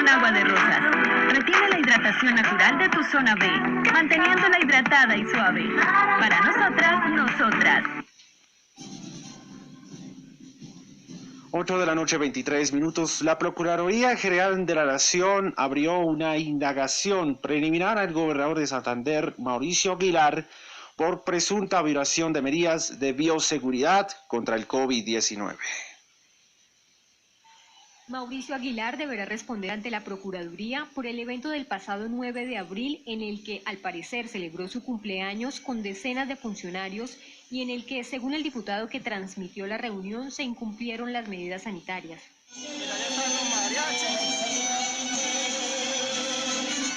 con agua de rosas. Retiene la hidratación natural de tu zona B, manteniéndola hidratada y suave. Para nosotras, nosotras. 8 de la noche, 23 minutos. La Procuraduría General de la Nación abrió una indagación preliminar al gobernador de Santander, Mauricio Aguilar, por presunta violación de medidas de bioseguridad contra el COVID-19. Mauricio Aguilar deberá responder ante la Procuraduría por el evento del pasado 9 de abril en el que, al parecer, celebró su cumpleaños con decenas de funcionarios y en el que, según el diputado que transmitió la reunión, se incumplieron las medidas sanitarias.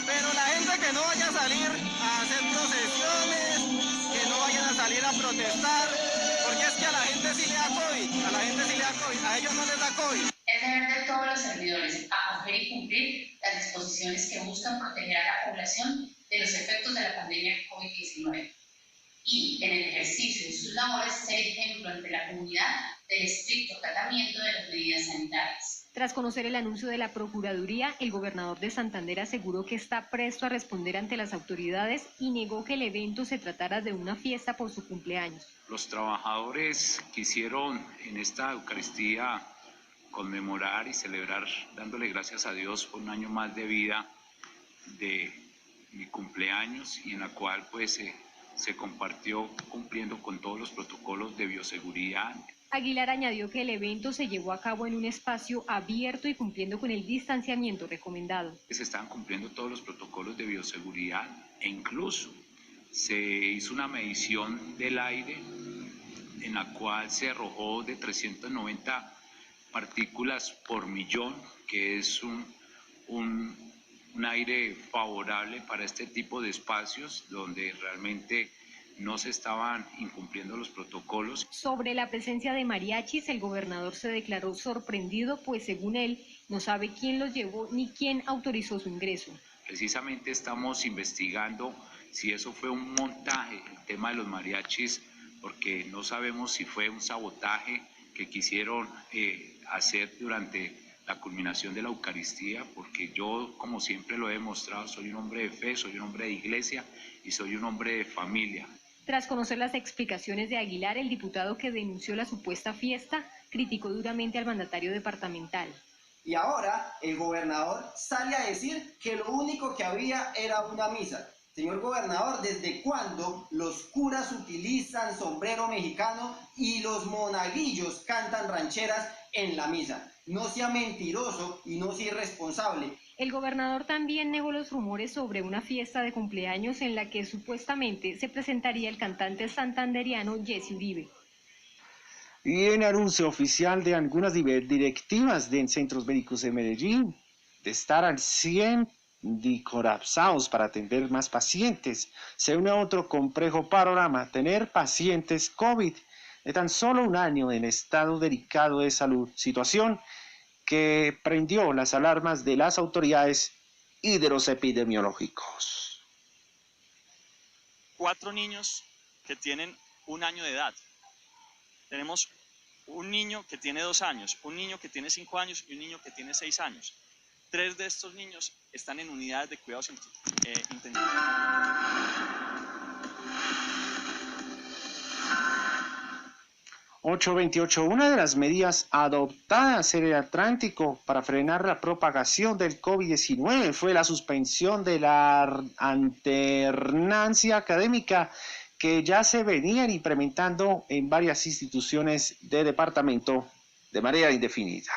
Pero la gente que no vaya a salir a hacer procesiones, que no vayan a salir a protestar, porque es que a la gente sí le da COVID, a la gente sí le da COVID, a ellos no les da COVID. Es deber de todos los servidores acoger y cumplir las disposiciones que buscan proteger a la población de los efectos de la pandemia COVID-19 y, en el ejercicio de sus labores, ser ejemplo ante la comunidad del estricto acatamiento de las medidas sanitarias. Tras conocer el anuncio de la Procuraduría, el gobernador de Santander aseguró que está presto a responder ante las autoridades y negó que el evento se tratara de una fiesta por su cumpleaños. Los trabajadores quisieron en esta Eucaristía conmemorar y celebrar dándole gracias a Dios por un año más de vida de mi cumpleaños y en la cual pues se compartió cumpliendo con todos los protocolos de bioseguridad. Aguilar añadió que el evento se llevó a cabo en un espacio abierto y cumpliendo con el distanciamiento recomendado. Se estaban cumpliendo todos los protocolos de bioseguridad e incluso se hizo una medición del aire en la cual se arrojó de 390 partículas por millón, que es un aire favorable para este tipo de espacios donde realmente no se estaban incumpliendo los protocolos. Sobre la presencia de mariachis, el gobernador se declaró sorprendido, pues según él, no sabe quién los llevó ni quién autorizó su ingreso. Precisamente estamos investigando si eso fue un montaje, el tema de los mariachis, porque no sabemos si fue un sabotaje que quisieron hacer durante la culminación de la Eucaristía, porque yo, como siempre lo he demostrado, soy un hombre de fe, soy un hombre de iglesia y soy un hombre de familia. Tras conocer las explicaciones de Aguilar, el diputado que denunció la supuesta fiesta criticó duramente al mandatario departamental. Y ahora el gobernador sale a decir que lo único que había era una misa. Señor gobernador, ¿desde cuándo los curas utilizan sombrero mexicano y los monaguillos cantan rancheras en la misa? No sea mentiroso y no sea irresponsable. El gobernador también negó los rumores sobre una fiesta de cumpleaños en la que supuestamente se presentaría el cantante santanderiano Jesse Uribe. Y en anuncio oficial de algunas directivas de centros médicos de Medellín, de estar al 100 de colapsados para atender más pacientes, se une a otro complejo panorama, tener pacientes COVID de tan solo un año en estado delicado de salud, situación que prendió las alarmas de las autoridades y de los epidemiológicos. 4 niños que tienen un año de edad. Tenemos un niño que tiene 2 años, un niño que tiene 5 años y un niño que tiene 6 años. 3 de estos niños están en unidades de cuidados intensivos. 828. Una de las medidas adoptadas en el Atlántico para frenar la propagación del COVID-19 fue la suspensión de la alternancia académica que ya se venían implementando en varias instituciones de departamento de manera indefinida.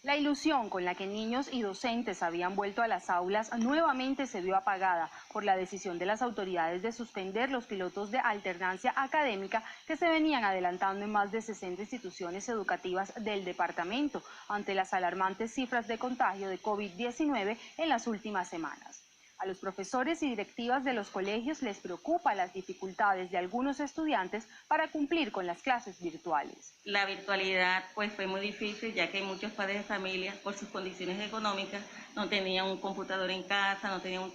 La ilusión con la que niños y docentes habían vuelto a las aulas nuevamente se vio apagada por la decisión de las autoridades de suspender los pilotos de alternancia académica que se venían adelantando en más de 60 instituciones educativas del departamento ante las alarmantes cifras de contagio de COVID-19 en las últimas semanas. A los profesores y directivas de los colegios les preocupa las dificultades de algunos estudiantes para cumplir con las clases virtuales. La virtualidad pues fue muy difícil, ya que muchos padres de familia, por sus condiciones económicas, no tenían un computador en casa, no tenían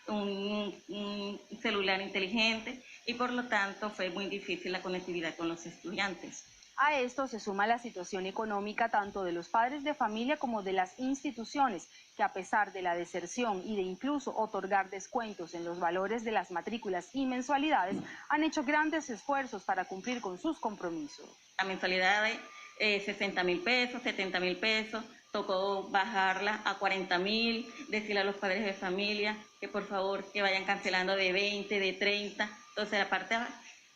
un celular inteligente y por lo tanto fue muy difícil la conectividad con los estudiantes. A esto se suma la situación económica tanto de los padres de familia como de las instituciones, que a pesar de la deserción y de incluso otorgar descuentos en los valores de las matrículas y mensualidades, han hecho grandes esfuerzos para cumplir con sus compromisos. La mensualidad de 60.000 pesos, 70.000 pesos, tocó bajarla a 40.000, decirle a los padres de familia que por favor que vayan cancelando de 20, de 30, entonces la parte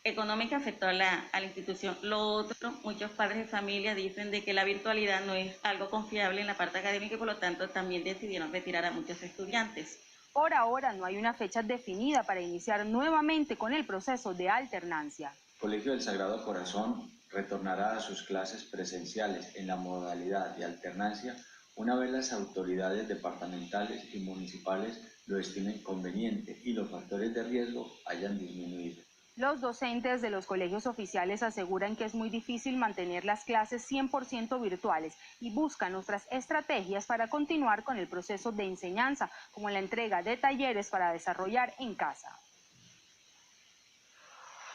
económica afectó a la institución. Lo otro, muchos padres de familia dicen de que la virtualidad no es algo confiable en la parte académica y por lo tanto también decidieron retirar a muchos estudiantes. Por ahora no hay una fecha definida para iniciar nuevamente con el proceso de alternancia. El Colegio del Sagrado Corazón retornará a sus clases presenciales en la modalidad de alternancia una vez las autoridades departamentales y municipales lo estimen conveniente y los factores de riesgo hayan disminuido. Los docentes de los colegios oficiales aseguran que es muy difícil mantener las clases 100% virtuales y buscan otras estrategias para continuar con el proceso de enseñanza, como la entrega de talleres para desarrollar en casa.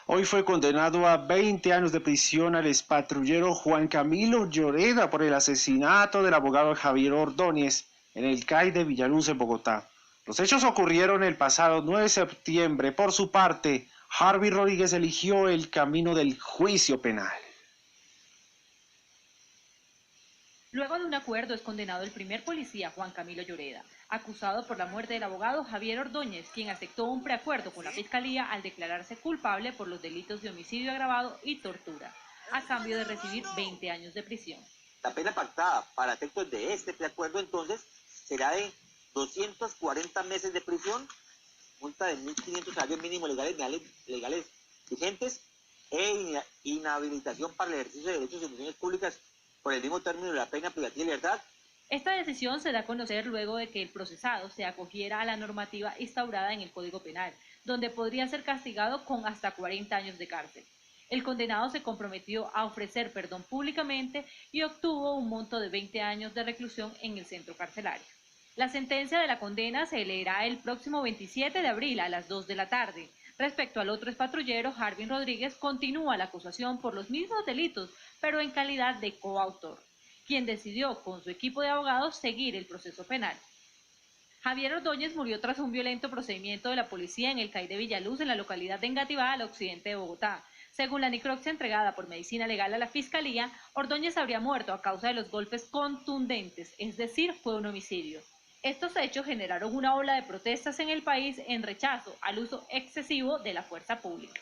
Hoy fue condenado a 20 años de prisión al expatrullero Juan Camilo Lloreda por el asesinato del abogado Javier Ordóñez en el CAI de Villaluz, en Bogotá. Los hechos ocurrieron el pasado 9 de septiembre. Por su parte, Harvey Rodríguez eligió el camino del juicio penal. Luego de un acuerdo es condenado el primer policía, Juan Camilo Lloreda, acusado por la muerte del abogado Javier Ordóñez, quien aceptó un preacuerdo con la Fiscalía al declararse culpable por los delitos de homicidio agravado y tortura, a cambio de recibir 20 años de prisión. La pena pactada para efectos de este preacuerdo entonces será de 240 meses de prisión, multa de 1.500 salarios mínimos legales vigentes e inhabilitación para el ejercicio de derechos y funciones públicas por el mismo término de la pena privativa de libertad. Esta decisión se da a conocer luego de que el procesado se acogiera a la normativa instaurada en el Código Penal, donde podría ser castigado con hasta 40 años de cárcel. El condenado se comprometió a ofrecer perdón públicamente y obtuvo un monto de 20 años de reclusión en el centro carcelario. La sentencia de la condena se leerá el próximo 27 de abril a las 2 de la tarde. Respecto al otro expatrullero, Harvey Rodríguez, continúa la acusación por los mismos delitos, pero en calidad de coautor, quien decidió con su equipo de abogados seguir el proceso penal. Javier Ordóñez murió tras un violento procedimiento de la policía en el CAI de Villaluz, en la localidad de Engativá, al occidente de Bogotá. Según la necropsia entregada por Medicina Legal a la Fiscalía, Ordóñez habría muerto a causa de los golpes contundentes, es decir, fue un homicidio. Estos hechos generaron una ola de protestas en el país en rechazo al uso excesivo de la fuerza pública.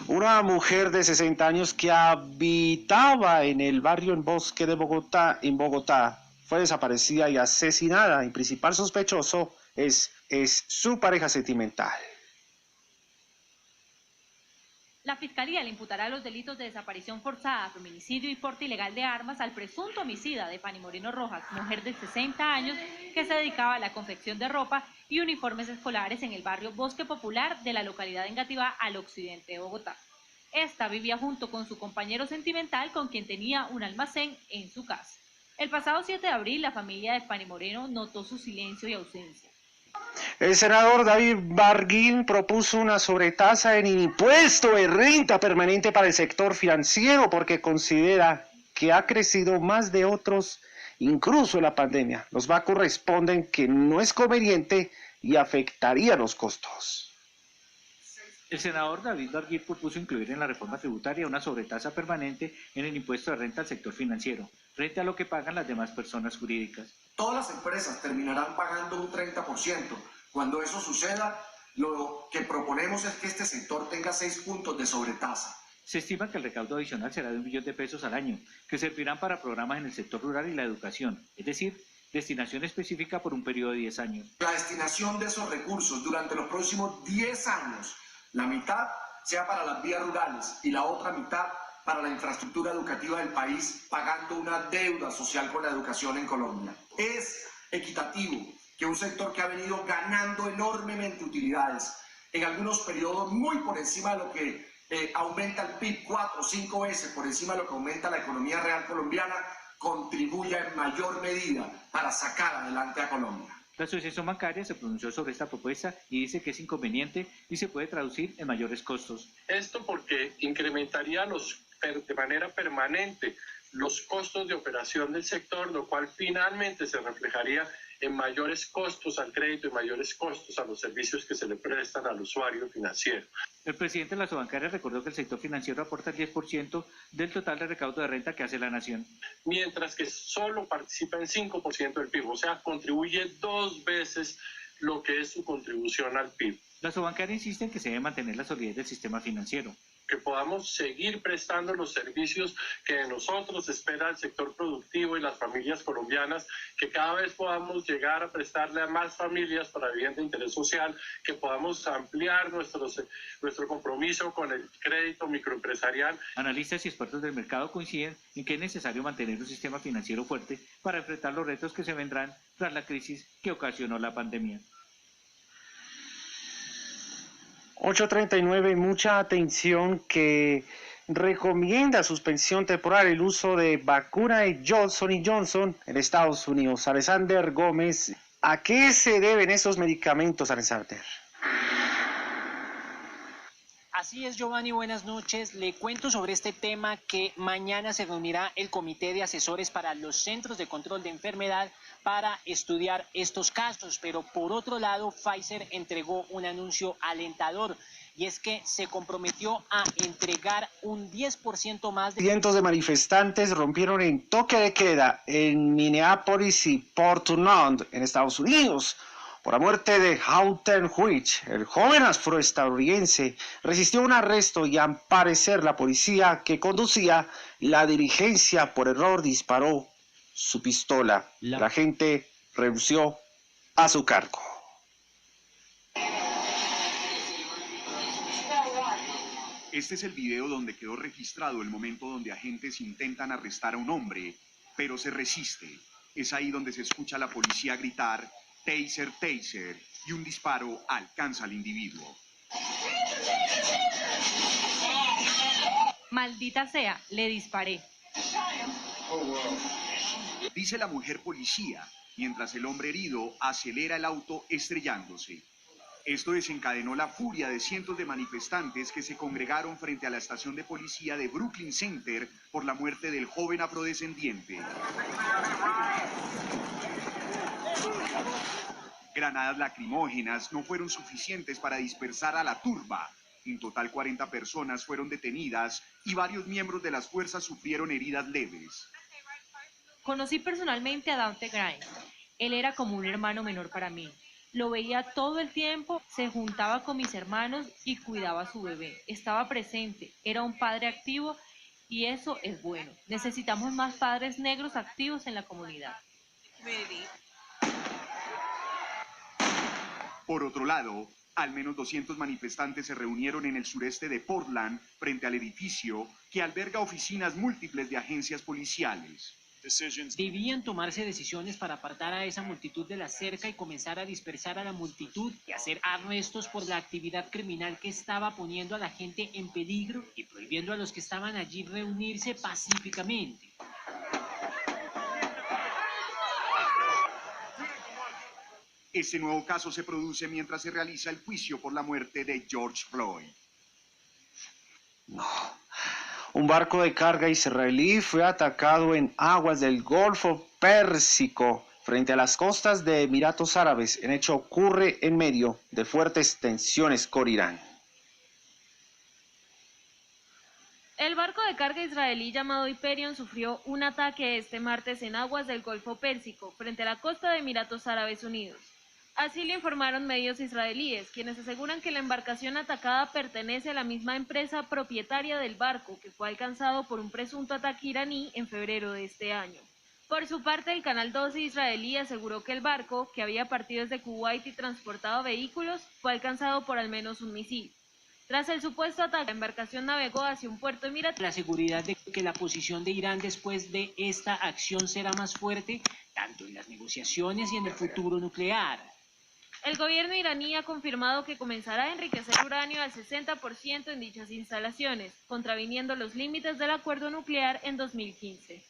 Una mujer de 60 años que habitaba en el barrio El Bosque de Bogotá, fue desaparecida y asesinada. El principal sospechoso es su pareja sentimental. La Fiscalía le imputará los delitos de desaparición forzada, feminicidio y porte ilegal de armas al presunto homicida de Fanny Moreno Rojas, mujer de 60 años que se dedicaba a la confección de ropa y uniformes escolares en el barrio Bosque Popular de la localidad de Engativá, al occidente de Bogotá. Esta vivía junto con su compañero sentimental, con quien tenía un almacén en su casa. El pasado 7 de abril, la familia de Fanny Moreno notó su silencio y ausencia. El senador David Barguín propuso una sobretasa en impuesto de renta permanente para el sector financiero porque considera que ha crecido más de otros, incluso en la pandemia. Los bancos responden que no es conveniente y afectaría los costos. El senador David Barguín propuso incluir en la reforma tributaria una sobretasa permanente en el impuesto de renta al sector financiero, frente a lo que pagan las demás personas jurídicas. Todas las empresas terminarán pagando un 30%. Cuando eso suceda, lo que proponemos es que este sector tenga 6 puntos de sobretasa. Se estima que el recaudo adicional será de 1 millón de pesos al año, que servirán para programas en el sector rural y la educación, es decir, destinación específica por un periodo de 10 años. La destinación de esos recursos durante los próximos 10 años, la mitad sea para las vías rurales y la otra mitad para la infraestructura educativa del país, pagando una deuda social con la educación en Colombia. Es equitativo que un sector que ha venido ganando enormemente utilidades, en algunos periodos muy por encima de lo que aumenta el PIB, 4 o 5 veces por encima de lo que aumenta la economía real colombiana, contribuya en mayor medida para sacar adelante a Colombia. La Asociación Bancaria se pronunció sobre esta propuesta y dice que es inconveniente y se puede traducir en mayores costos. Esto porque incrementaría de manera permanente los costos de operación del sector, lo cual finalmente se reflejaría en mayores costos al crédito y mayores costos a los servicios que se le prestan al usuario financiero. El presidente de la Asociación recordó que el sector financiero aporta el 10% del total de recaudo de renta que hace la nación. Mientras que solo participa en 5% del PIB, o sea, contribuye 2 veces lo que es su contribución al PIB. La Asociación insiste en que se debe mantener la solidez del sistema financiero. Que podamos seguir prestando los servicios que de nosotros espera el sector productivo y las familias colombianas, que cada vez podamos llegar a prestarle a más familias para vivienda de interés social, que podamos ampliar nuestro compromiso con el crédito microempresarial. Analistas y expertos del mercado coinciden en que es necesario mantener un sistema financiero fuerte para enfrentar los retos que se vendrán tras la crisis que ocasionó la pandemia. 8:39, mucha atención, que recomienda suspensión temporal el uso de vacuna de Johnson & Johnson en Estados Unidos. Alexander Gómez, ¿a qué se deben esos medicamentos, Alexander? Así es, Giovanni, buenas noches. Le cuento sobre este tema que mañana se reunirá el Comité de Asesores para los Centros de Control de Enfermedad para estudiar estos casos. Pero por otro lado, Pfizer entregó un anuncio alentador y es que se comprometió a entregar un 10% más de... Cientos de manifestantes rompieron en toque de queda en Minneapolis y Portland, en Estados Unidos, por la muerte de Houghton Huich. El joven afroestadounidense resistió un arresto y al parecer la policía que conducía la diligencia por error disparó su pistola. La gente renunció a su cargo. Este es el video donde quedó registrado el momento donde agentes intentan arrestar a un hombre, pero se resiste. Es ahí donde se escucha a la policía gritar "Taser, taser", y un disparo alcanza al individuo. Maldita sea, le disparé. Dice la mujer policía, mientras el hombre herido acelera el auto estrellándose. Esto desencadenó la furia de cientos de manifestantes que se congregaron frente a la estación de policía de Brooklyn Center por la muerte del joven afrodescendiente. Granadas lacrimógenas no fueron suficientes para dispersar a la turba. En total 40 personas fueron detenidas y varios miembros de las fuerzas sufrieron heridas leves. Conocí personalmente a Daunte Grimes. Él era como un hermano menor para mí. Lo veía todo el tiempo, se juntaba con mis hermanos y cuidaba a su bebé. Estaba presente, era un padre activo y eso es bueno. Necesitamos más padres negros activos en la comunidad. Por otro lado, al menos 200 manifestantes se reunieron en el sureste de Portland frente al edificio que alberga oficinas múltiples de agencias policiales. Debían tomarse decisiones para apartar a esa multitud de la cerca y comenzar a dispersar a la multitud y hacer arrestos por la actividad criminal que estaba poniendo a la gente en peligro y prohibiendo a los que estaban allí reunirse pacíficamente. Este nuevo caso se produce mientras se realiza el juicio por la muerte de George Floyd. Un barco de carga israelí fue atacado en aguas del Golfo Pérsico frente a las costas de Emiratos Árabes. El hecho ocurre en medio de fuertes tensiones con Irán. El barco de carga israelí llamado Hyperion sufrió un ataque este martes en aguas del Golfo Pérsico frente a la costa de Emiratos Árabes Unidos. Así lo informaron medios israelíes, quienes aseguran que la embarcación atacada pertenece a la misma empresa propietaria del barco, que fue alcanzado por un presunto ataque iraní en febrero de este año. Por su parte, el Canal 12 israelí aseguró que el barco, que había partido desde Kuwait y transportado vehículos, fue alcanzado por al menos un misil. Tras el supuesto ataque, la embarcación navegó hacia un puerto emiratí. La seguridad de que la posición de Irán después de esta acción será más fuerte, tanto en las negociaciones y en el futuro nuclear. El gobierno iraní ha confirmado que comenzará a enriquecer uranio al 60% en dichas instalaciones, contraviniendo los límites del acuerdo nuclear en 2015.